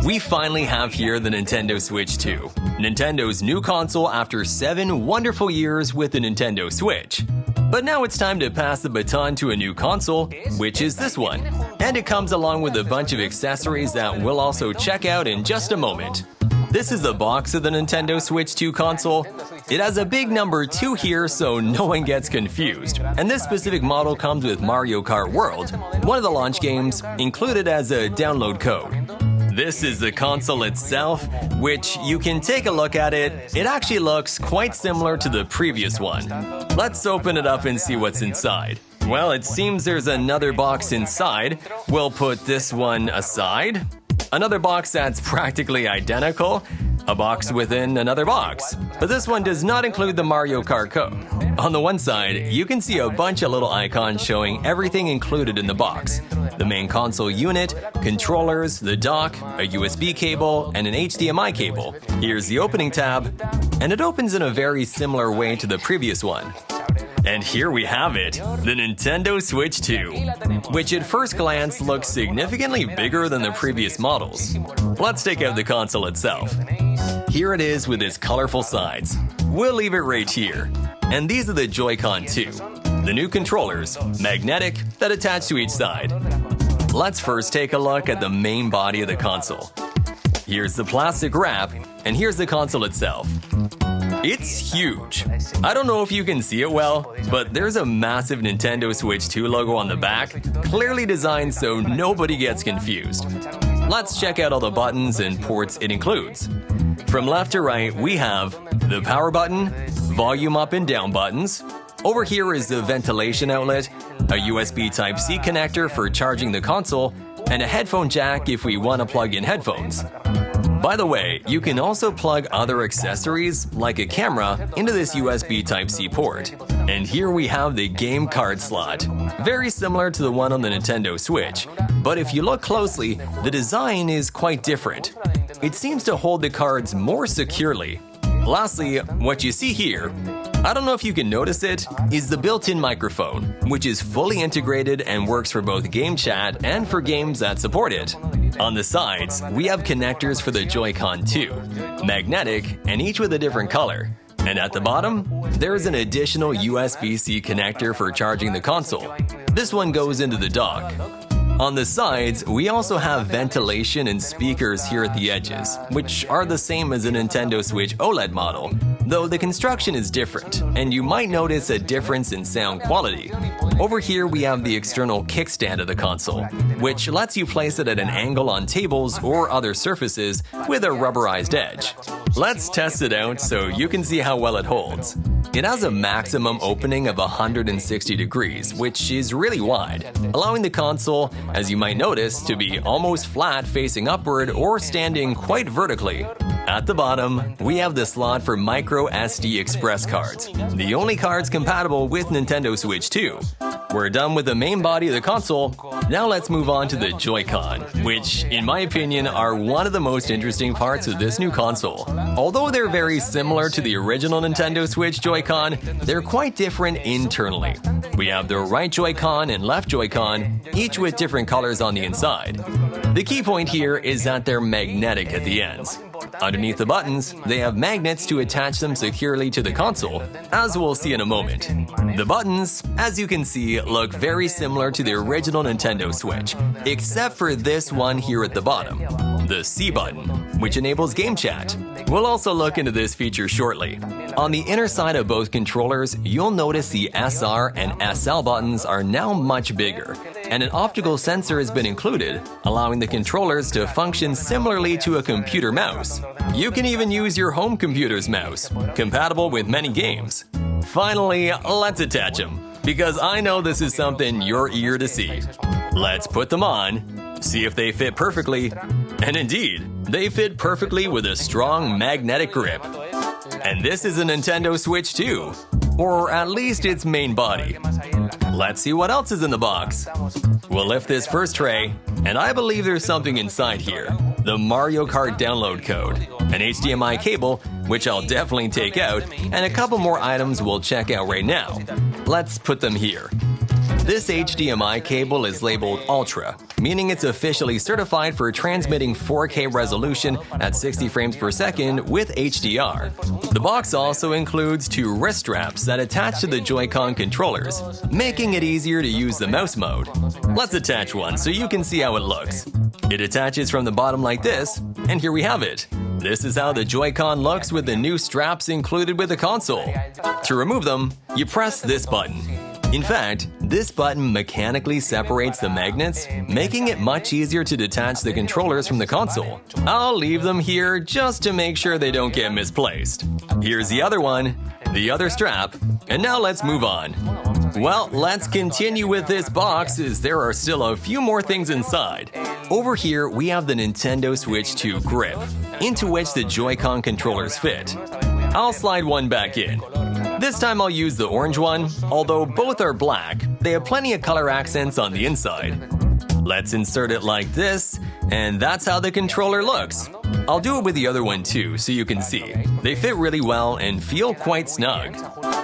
we finally have here the Nintendo Switch 2, Nintendo's new console after 7 wonderful years with the Nintendo Switch. But now it's time to pass the baton to a new console, which is this one. And it comes along with a bunch of accessories that we'll also check out in just a moment. This is the box of the Nintendo Switch 2 console. It has a big number 2 here so no one gets confused. And this specific model comes with Mario Kart World, one of the launch games, included as a download code. This is the console itself, which you can take a look at it. It actually looks quite similar to the previous one. Let's open it up and see what's inside. Well, it seems there's another box inside. We'll put this one aside. Another box that's practically identical. A box within another box. But this one does not include the Mario Kart code. On the one side, you can see a bunch of little icons showing everything included in the box. The main console unit, controllers, the dock, a USB cable, and an HDMI cable. Here's the opening tab, and it opens in a very similar way to the previous one. And here we have it, the Nintendo Switch 2, which at first glance looks significantly bigger than the previous models. Let's take out the console itself. Here it is with its colorful sides. We'll leave it right here. And these are the Joy-Con 2, the new controllers, magnetic, that attach to each side. Let's first take a look at the main body of the console. Here's the plastic wrap, and here's the console itself. It's huge. I don't know if you can see it well, but there's a massive Nintendo Switch 2 logo on the back, clearly designed so nobody gets confused. Let's check out all the buttons and ports it includes. From left to right, we have the power button, volume up and down buttons. Over here is the ventilation outlet, a USB Type-C connector for charging the console, and a headphone jack if we want to plug in headphones. By the way, you can also plug other accessories, like a camera, into this USB Type-C port. And here we have the game card slot, very similar to the one on the Nintendo Switch. But if you look closely, the design is quite different. It seems to hold the cards more securely. Lastly, what you see here, I don't know if you can notice it, is the built-in microphone, which is fully integrated and works for both game chat and for games that support it. On the sides, we have connectors for the Joy-Con 2, magnetic, and each with a different color. And at the bottom, there is an additional USB-C connector for charging the console. This one goes into the dock. On the sides, we also have ventilation and speakers here at the edges, which are the same as a Nintendo Switch OLED model, though the construction is different, and you might notice a difference in sound quality. Over here we have the external kickstand of the console, which lets you place it at an angle on tables or other surfaces with a rubberized edge. Let's test it out so you can see how well it holds. It has a maximum opening of 160 degrees, which is really wide, allowing the console, as you might notice, to be almost flat facing upward or standing quite vertically. At the bottom, we have the slot for micro SD express cards, the only cards compatible with Nintendo Switch 2. We're done with the main body of the console. Now let's move on to the Joy-Con, which, in my opinion, are one of the most interesting parts of this new console. Although they're very similar to the original Nintendo Switch Joy-Con, they're quite different internally. We have the right Joy-Con and left Joy-Con, each with different colors on the inside. The key point here is that they're magnetic at the ends. Underneath the buttons, they have magnets to attach them securely to the console, as we'll see in a moment. The buttons, as you can see, look very similar to the original Nintendo Switch, except for this one here at the bottom, the C button, which enables game chat. We'll also look into this feature shortly. On the inner side of both controllers, you'll notice the SR and SL buttons are now much bigger, and an optical sensor has been included, allowing the controllers to function similarly to a computer mouse. You can even use your home computer's mouse, compatible with many games. Finally, let's attach them, because I know this is something you're eager to see. Let's put them on, see if they fit perfectly, and indeed, they fit perfectly with a strong magnetic grip. And this is a Nintendo Switch 2, or at least its main body. Let's see what else is in the box. We'll lift this first tray, and I believe there's something inside here. The Mario Kart download code, an HDMI cable, which I'll definitely take out, and a couple more items we'll check out right now. Let's put them here. This HDMI cable is labeled Ultra, meaning it's officially certified for transmitting 4K resolution at 60 frames per second with HDR. The box also includes 2 wrist straps that attach to the Joy-Con controllers, making it easier to use the mouse mode. Let's attach one so you can see how it looks. It attaches from the bottom like this, and here we have it. This is how the Joy-Con looks with the new straps included with the console. To remove them, you press this button. In fact, this button mechanically separates the magnets, making it much easier to detach the controllers from the console. I'll leave them here just to make sure they don't get misplaced. Here's the other one, the other strap, and now let's move on. Well, let's continue with this box as there are still a few more things inside. Over here, we have the Nintendo Switch 2 grip, into which the Joy-Con controllers fit. I'll slide one back in. This time I'll use the orange one, although both are black, they have plenty of color accents on the inside. Let's insert it like this, and that's how the controller looks. I'll do it with the other one too, so you can see. They fit really well and feel quite snug.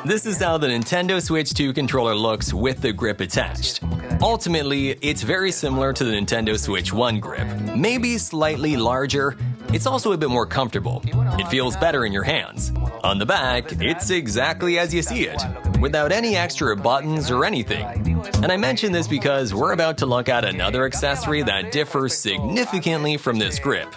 This is how the Nintendo Switch 2 controller looks with the grip attached. Ultimately, it's very similar to the Nintendo Switch 1 grip, maybe slightly larger. It's also a bit more comfortable. It feels better in your hands. On the back, it's exactly as you see it, without any extra buttons or anything. And I mention this because we're about to look at another accessory that differs significantly from this grip.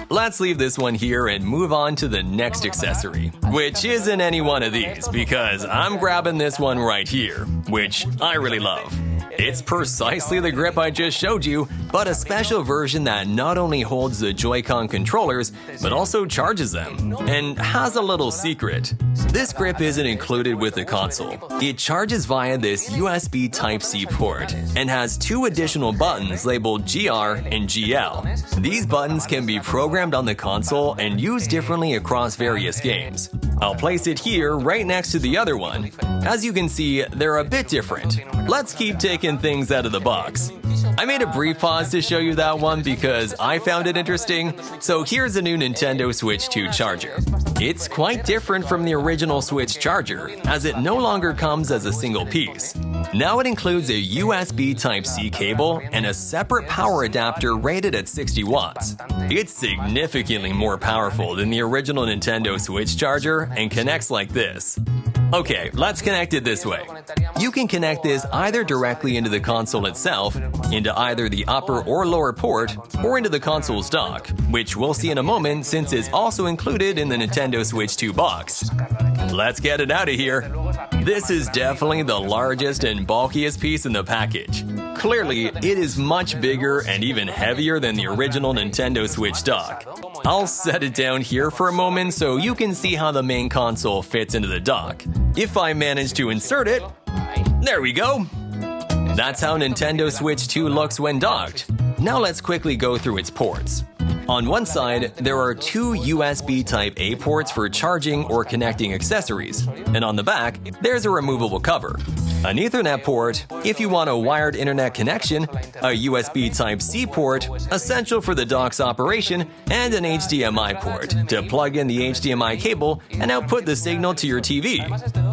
Let's leave this one here and move on to the next accessory, which isn't any one of these because I'm grabbing this one right here, which I really love. It's precisely the grip I just showed you, but a special version that not only holds the Joy-Con controllers, but also charges them. And has a little secret. This grip isn't included with the console. It charges via this USB Type-C port, and has 2 additional buttons labeled GR and GL. These buttons can be programmed on the console and used differently across various games. I'll place it here right next to the other one. As you can see, they're a bit different. Let's keep taking things out of the box. I made a brief pause to show you that one because I found it interesting, so here's a new Nintendo Switch 2 charger. It's quite different from the original Switch charger, as it no longer comes as a single piece. Now it includes a USB Type-C cable and a separate power adapter rated at 60 watts. It's significantly more powerful than the original Nintendo Switch charger and connects like this. Okay, let's connect it this way. You can connect this either directly into the console itself, into either the upper or lower port, or into the console's dock, which we'll see in a moment since it's also included in the Nintendo Switch 2 box. Let's get it out of here. This is definitely the largest and bulkiest piece in the package. Clearly, it is much bigger and even heavier than the original Nintendo Switch dock. I'll set it down here for a moment so you can see how the main console fits into the dock. If I manage to insert it, there we go! That's how Nintendo Switch 2 looks when docked. Now let's quickly go through its ports. On one side, there are 2 USB Type-A ports for charging or connecting accessories, and on the back, there's a removable cover. An Ethernet port, if you want a wired internet connection, a USB Type-C port, essential for the dock's operation, and an HDMI port to plug in the HDMI cable and output the signal to your TV.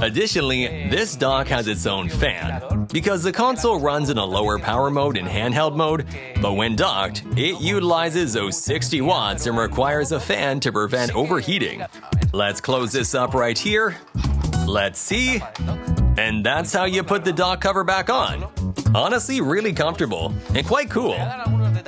Additionally, this dock has its own fan, because the console runs in a lower power mode in handheld mode, but when docked, it utilizes those 60 watts and requires a fan to prevent overheating. Let's close this up right here. Let's see. And that's how you put the dock cover back on. Honestly, really comfortable and quite cool.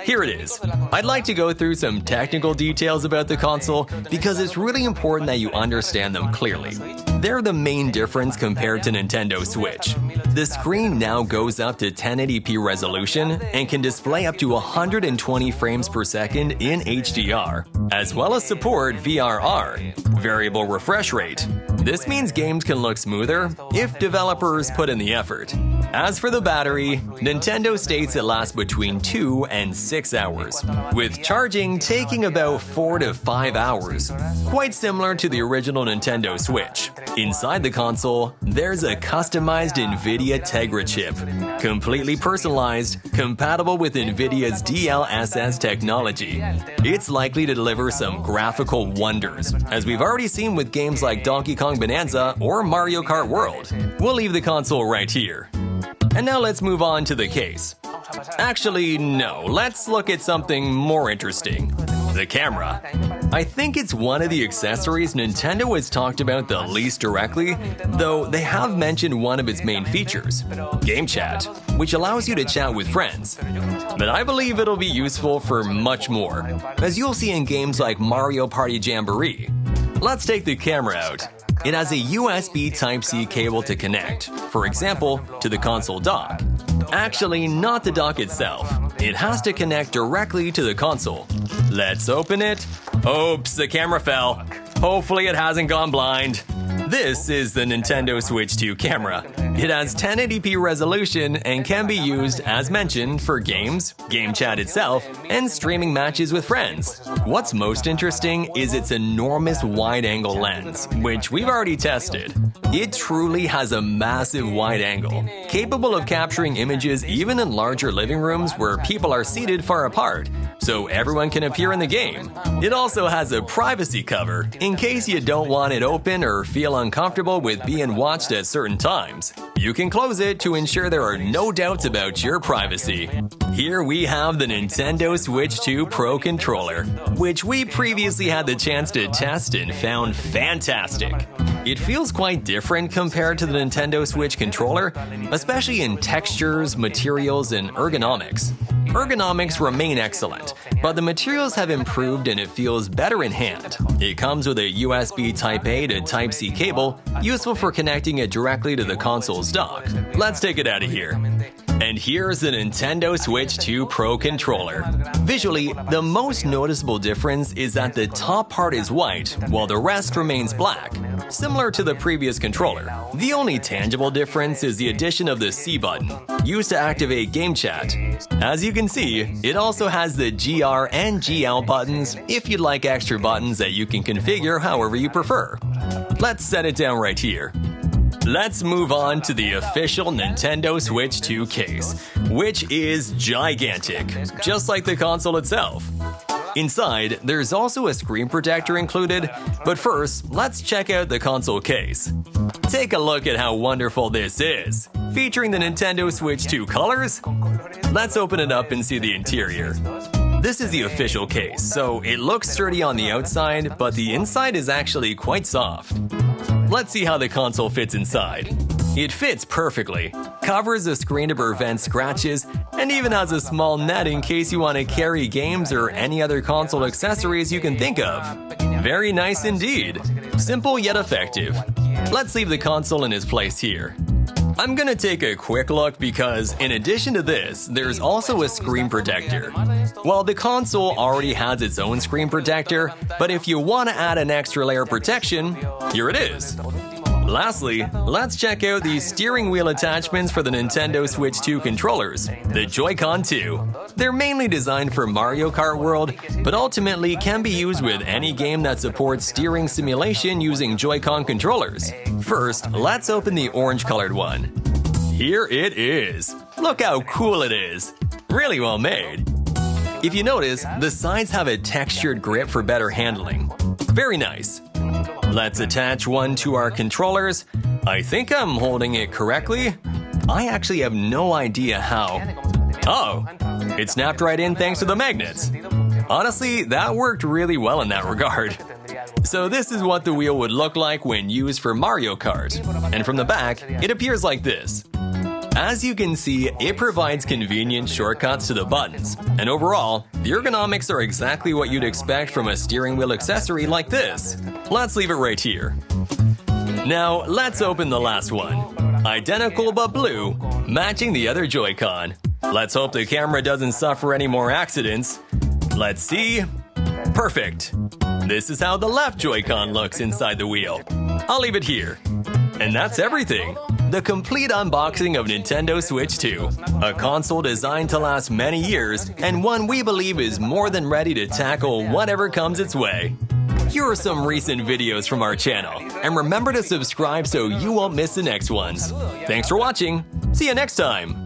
Here it is. I'd like to go through some technical details about the console because it's really important that you understand them clearly. They're the main difference compared to Nintendo Switch. The screen now goes up to 1080p resolution and can display up to 120 frames per second in HDR, as well as support VRR, variable refresh rate. This means games can look smoother if developers put in the effort. As for the battery, Nintendo states it lasts between 2 and 6 hours, with charging taking about 4 to 5 hours, quite similar to the original Nintendo Switch. Inside the console, there's a customized NVIDIA Tegra chip, completely personalized, compatible with NVIDIA's DLSS technology. It's likely to deliver some graphical wonders, as we've already seen with games like Donkey Kong Bonanza or Mario Kart World. We'll leave the console right here. And now let's move on to the case. Actually, no, let's look at something more interesting. The camera. I think it's one of the accessories Nintendo has talked about the least directly, though they have mentioned one of its main features, Game Chat, which allows you to chat with friends. But I believe it'll be useful for much more, as you'll see in games like Mario Party Jamboree. Let's take the camera out. It has a USB Type-C cable to connect, for example, to the console dock. Actually, not the dock itself. It has to connect directly to the console. Let's open it. Oops, the camera fell. Hopefully it hasn't gone blind. This is the Nintendo Switch 2 camera. It has 1080p resolution and can be used, as mentioned, for games, game chat itself, and streaming matches with friends. What's most interesting is its enormous wide-angle lens, which we've already tested. It truly has a massive wide angle, capable of capturing images even in larger living rooms where people are seated far apart, so everyone can appear in the game. It also has a privacy cover, in case you don't want it open or feel uncomfortable with being watched at certain times. You can close it to ensure there are no doubts about your privacy. Here we have the Nintendo Switch 2 Pro Controller, which we previously had the chance to test and found fantastic. It feels quite different compared to the Nintendo Switch controller, especially in textures, materials, and ergonomics. Ergonomics remain excellent, but the materials have improved and it feels better in hand. It comes with a USB Type-A to Type-C cable, useful for connecting it directly to the console's dock. Let's take it out of here. And here's the Nintendo Switch 2 Pro Controller. Visually, the most noticeable difference is that the top part is white, while the rest remains black, similar to the previous controller. The only tangible difference is the addition of the C button, used to activate game chat. As you can see, it also has the GR and GL buttons if you'd like extra buttons that you can configure however you prefer. Let's set it down right here. Let's move on to the official Nintendo Switch 2 case, which is gigantic, just like the console itself. Inside, there's also a screen protector included, but first, let's check out the console case. Take a look at how wonderful this is, featuring the Nintendo Switch 2 colors. Let's open it up and see the interior. This is the official case, so it looks sturdy on the outside, but the inside is actually quite soft. Let's see how the console fits inside. It fits perfectly, covers the screen to prevent scratches, and even has a small net in case you want to carry games or any other console accessories you can think of. Very nice indeed. Simple yet effective. Let's leave the console in its place here. I'm gonna take a quick look because, in addition to this, there's also a screen protector. Well, the console already has its own screen protector, but if you want to add an extra layer of protection, here it is. Lastly, let's check out the steering wheel attachments for the Nintendo Switch 2 controllers, the Joy-Con 2. They're mainly designed for Mario Kart World, but ultimately can be used with any game that supports steering simulation using Joy-Con controllers. First, let's open the orange-colored one. Here it is. Look how cool it is. Really well made. If you notice, the sides have a textured grip for better handling. Very nice. Let's attach one to our controllers. I think I'm holding it correctly. I actually have no idea how. Oh, it snapped right in thanks to the magnets. Honestly, that worked really well in that regard. So this is what the wheel would look like when used for Mario Kart. And from the back, it appears like this. As you can see, it provides convenient shortcuts to the buttons, and overall, the ergonomics are exactly what you'd expect from a steering wheel accessory like this. Let's leave it right here. Now, let's open the last one. Identical but blue, matching the other Joy-Con. Let's hope the camera doesn't suffer any more accidents. Let's see. Perfect. This is how the left Joy-Con looks inside the wheel. I'll leave it here. And that's everything. The complete unboxing of Nintendo Switch 2, a console designed to last many years and one we believe is more than ready to tackle whatever comes its way. Here are some recent videos from our channel, and remember to subscribe so you won't miss the next ones. Thanks for watching. See you next time.